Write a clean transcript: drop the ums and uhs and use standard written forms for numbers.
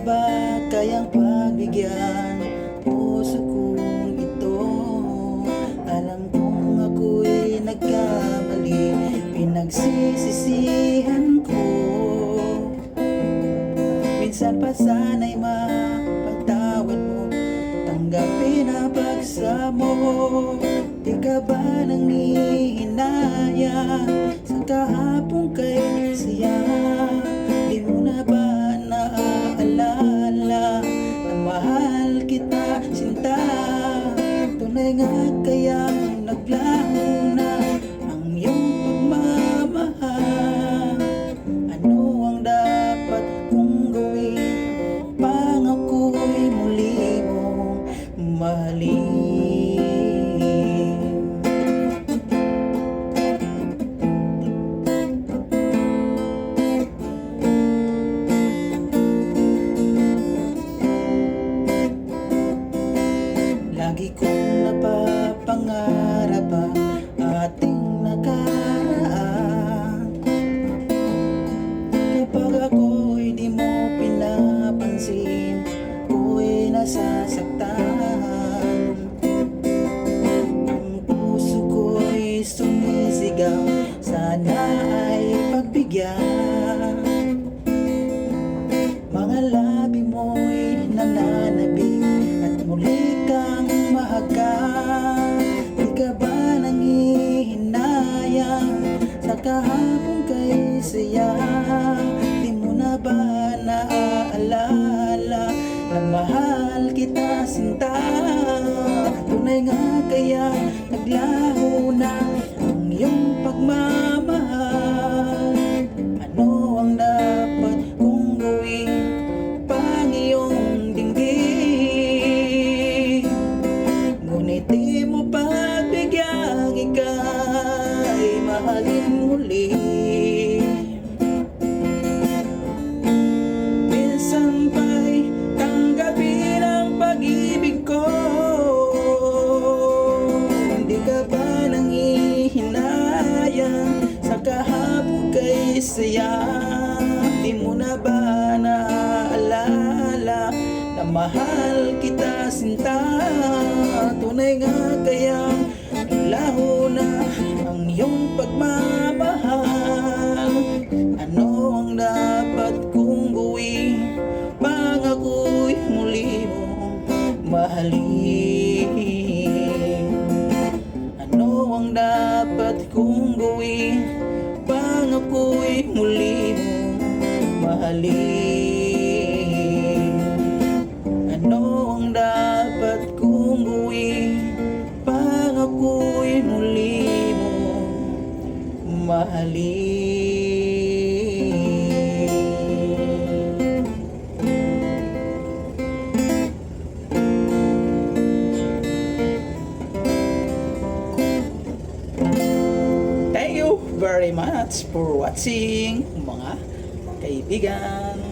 ba kayang pagbigyan puso kong ito? Alam kong ako'y nagkamali, pinagsisisihan ko. Minsan pa sana'y mapagtawad mo, tanggapin ang pagsa mo. Di ka ba nanghihinaya sa kahapon kay siya? Di mo na ba naaalala na mahal kita, sinta? Tunay nga kayang naglaho na ang iyong pagmamahal? Ano ang dapat kong gawin upang ako'y muli mong mahalin? Lagi kong napapangarap ang ating nakaraan. Kapag ako'y di mo pinapansin, ako'y nasasaktan. Ang puso ko'y sumisigaw, sana ay pagbigyan. Mga labi mo'y nananabik at muli kang mahagkan. Di ka ba nanghihinayang sa kahapon kay saya? Di mo na ba naaalala na mahal kita, sinta? Tunay nga kaya naglaho na ang iyong pagmamahal? Ano ang dapat kong gawin pang iyong dinggin? Ngunit di mo pagbigyan, ika'y mahalin muli. Minsan pa'y tanggapin ang pag-ibig ko. Hindi ka ba nanghihinayang sa kahapon kay saya? Di mo na ba naaalala na mahal kita, sinta? Tunay nga kayang laho na ang iyong pagmamahal? Ano ang dapat kong gawin pang ako'y muli mong mahalin? Ano ang dapat kong gawin pang ako'y muli mong mahalin? Ano ang dapat kong gawin pang ako'y muli mong mahalin? Thank you very much for watching, mga kaibigan.